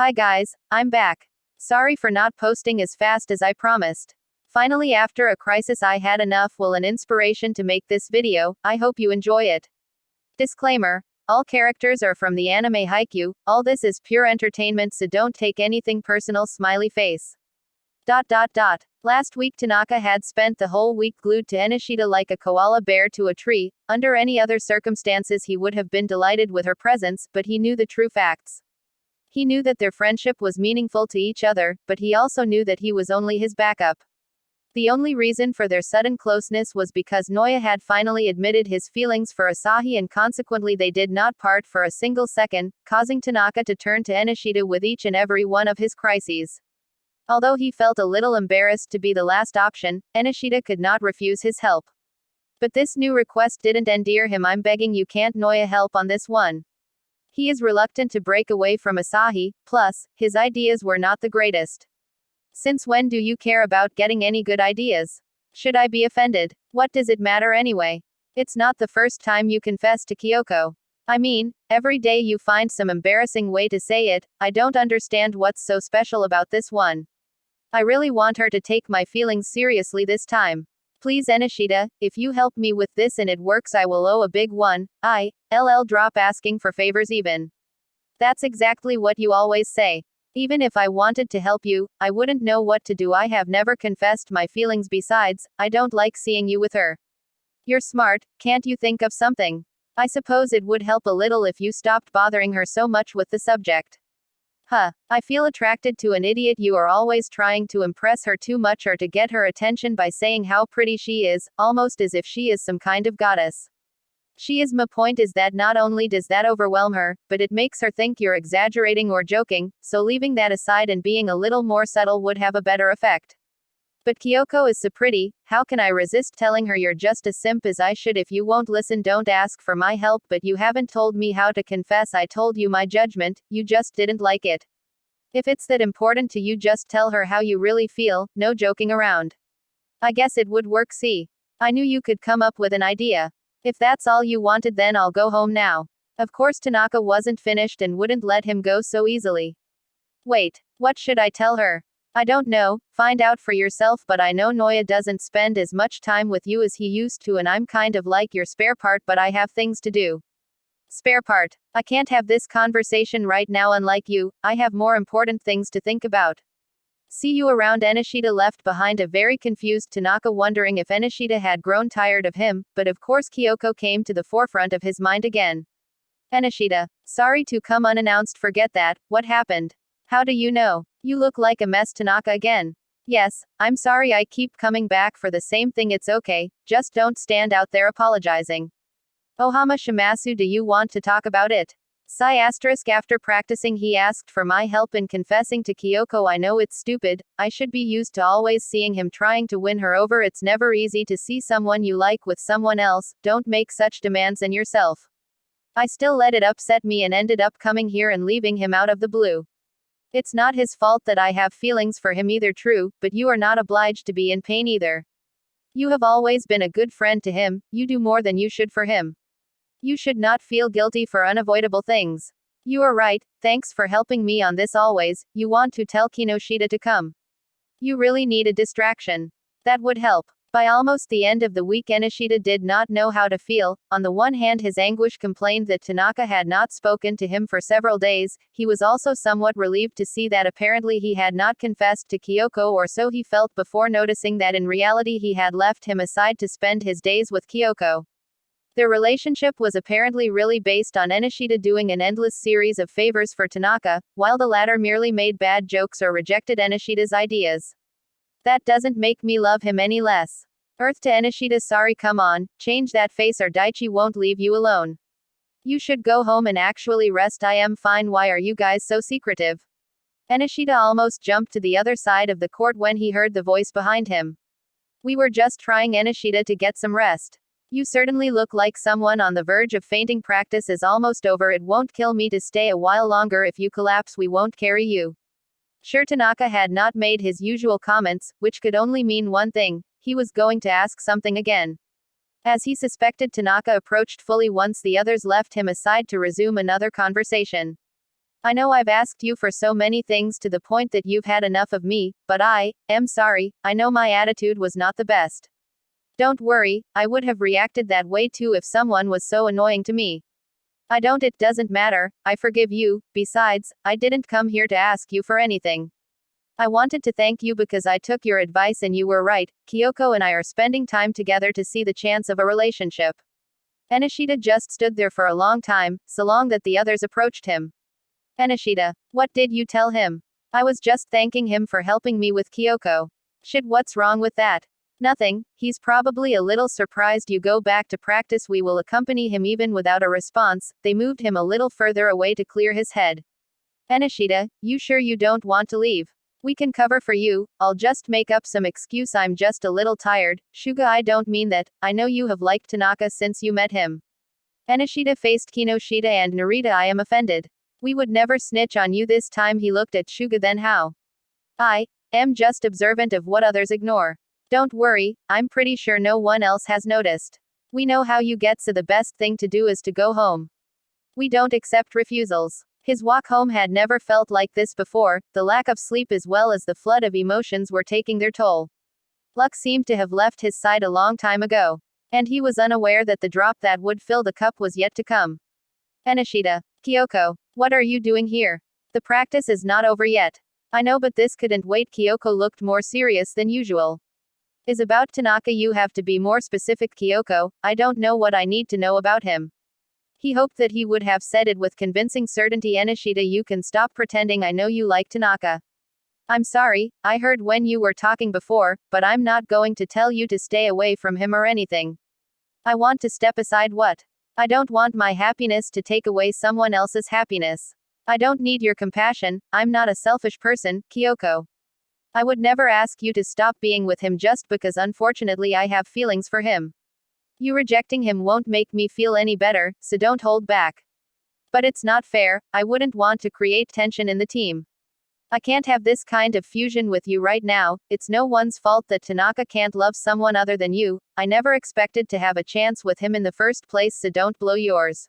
Hi guys, I'm back. Sorry for not posting as fast as I promised. Finally, after a crisis, I had enough will and inspiration to make this video. I hope you enjoy it. Disclaimer: all characters are from the anime Haikyuu. All this is pure entertainment, so don't take anything personal. Smiley face. Last week Tanaka had spent the whole week glued to Ennoshita like a koala bear to a tree. Under any other circumstances he would have been delighted with her presence, but he knew the true facts. He knew that their friendship was meaningful to each other, but he also knew that he was only his backup. The only reason for their sudden closeness was because Noya had finally admitted his feelings for Asahi, and consequently they did not part for a single second, causing Tanaka to turn to Ennoshita with each and every one of his crises. Although he felt a little embarrassed to be the last option, Ennoshita could not refuse his help. But this new request didn't endear him. "I'm begging you, can't Noya help on this one?" He is reluctant to break away from Asahi, plus, his ideas were not the greatest. "Since when do you care about getting any good ideas? Should I be offended? What does it matter anyway? It's not the first time you confess to Kyoko. I mean, every day you find some embarrassing way to say it. I don't understand what's so special about this one. I really want her to take my feelings seriously this time. Please Ennoshita, if you help me with this and it works, I will owe a big one. Drop asking for favors even. That's exactly what you always say. Even if I wanted to help you, I wouldn't know what to do. I have never confessed my feelings. Besides, I don't like seeing you with her. You're smart, can't you think of something? I suppose it would help a little if you stopped bothering her so much with the subject." I feel attracted to an idiot. You are always trying to impress her too much or to get her attention by saying how pretty she is, almost as if she is some kind of goddess. She is. My point is that not only does that overwhelm her, but it makes her think you're exaggerating or joking, so leaving that aside and being a little more subtle would have a better effect. But Kyoko is so pretty, how can I resist telling her you're just a simp as I should? If you won't listen, don't ask for my help. But you haven't told me how to confess. I told you my judgment, you just didn't like it. If it's that important to you, just tell her how you really feel, no joking around. I guess it would work. See? I knew you could come up with an idea. If that's all you wanted, then I'll go home now. Of course Tanaka wasn't finished and wouldn't let him go so easily. Wait, what should I tell her? I don't know, find out for yourself, but I know Noya doesn't spend as much time with you as he used to, and I'm kind of like your spare part, but I have things to do. Spare part? I can't have this conversation right now. Unlike you, I have more important things to think about. See you around. Ennoshita left behind a very confused Tanaka, wondering if Ennoshita had grown tired of him, but of course Kyoko came to the forefront of his mind again. "Ennoshita, sorry to come unannounced. Forget that. What happened? How do you know? You look like a mess." Tanaka again. "Yes, I'm sorry I keep coming back for the same thing. It's okay, just don't stand out there apologizing." "Ohama Shimasu, do you want to talk about it?" After practicing he asked for my help in confessing to Kyoko. "I know it's stupid, I should be used to always seeing him trying to win her over. It's never easy to see someone you like with someone else. Don't make such demands on yourself. I still let it upset me and ended up coming here and leaving him out of the blue. It's not his fault that I have feelings for him either. True, but you are not obliged to be in pain either. You have always been a good friend to him, you do more than you should for him. You should not feel guilty for unavoidable things. You are right, thanks for helping me on this always. You want to tell Kinoshita to come. You really need a distraction. That would help." By almost the end of the week Ennoshita did not know how to feel. On the one hand, his anguish complained that Tanaka had not spoken to him for several days. He was also somewhat relieved to see that apparently he had not confessed to Kyoko, or so he felt before noticing that in reality he had left him aside to spend his days with Kyoko. Their relationship was apparently really based on Ennoshita doing an endless series of favors for Tanaka, while the latter merely made bad jokes or rejected Ennoshita's ideas. That doesn't make me love him any less. Earth to Ennoshita, sorry, come on, change that face or Daichi won't leave you alone. You should go home and actually rest. I am fine. Why are you guys so secretive? Ennoshita almost jumped to the other side of the court when he heard the voice behind him. "We were just trying, Ennoshita, to get some rest. You certainly look like someone on the verge of fainting. Practice is almost over. It won't kill me to stay a while longer. If you collapse, we won't carry you." Sure, Tanaka had not made his usual comments, which could only mean one thing: he was going to ask something again. As he suspected, Tanaka approached fully once the others left him aside to resume another conversation. I know I've asked you for so many things to the point that you've had enough of me, but I am sorry, I know my attitude was not the best. Don't worry, I would have reacted that way too if someone was so annoying to me. It doesn't matter, I forgive you, besides, I didn't come here to ask you for anything. I wanted to thank you because I took your advice and you were right. Kyoko and I are spending time together to see the chance of a relationship. Ennoshita just stood there for a long time, so long that the others approached him. Ennoshita, what did you tell him? I was just thanking him for helping me with Kyoko. Shit, what's wrong with that? Nothing, he's probably a little surprised you go back to practice. We will accompany him. Even without a response, they moved him a little further away to clear his head. Ennoshita, you sure you don't want to leave? We can cover for you, I'll just make up some excuse. I'm just a little tired. Shuga, I don't mean that, I know you have liked Tanaka since you met him. Ennoshita faced Kinoshita and Narita. I am offended. We would never snitch on you this time. He looked at Shuga. Then how? I am just observant of what others ignore. Don't worry, I'm pretty sure no one else has noticed. We know how you get, so the best thing to do is to go home. We don't accept refusals. His walk home had never felt like this before. The lack of sleep as well as the flood of emotions were taking their toll. Luck seemed to have left his side a long time ago. And he was unaware that the drop that would fill the cup was yet to come. Ennoshita. Kyoko. What are you doing here? The practice is not over yet. I know, but this couldn't wait. Kyoko looked more serious than usual. Is about Tanaka. You have to be more specific, Kyoko. I don't know what I need to know about him. He hoped that he would have said it with convincing certainty. Ennoshita, you can stop pretending. I know you like Tanaka. I'm sorry, I heard when you were talking before, but I'm not going to tell you to stay away from him or anything. I want to step aside. What? I don't want my happiness to take away someone else's happiness. I don't need your compassion. I'm not a selfish person, Kyoko. I would never ask you to stop being with him just because unfortunately I have feelings for him. You rejecting him won't make me feel any better, so don't hold back. But it's not fair. I wouldn't want to create tension in the team. I can't have this kind of fusion with you right now. It's no one's fault that Tanaka can't love someone other than you. I never expected to have a chance with him in the first place, so don't blow yours.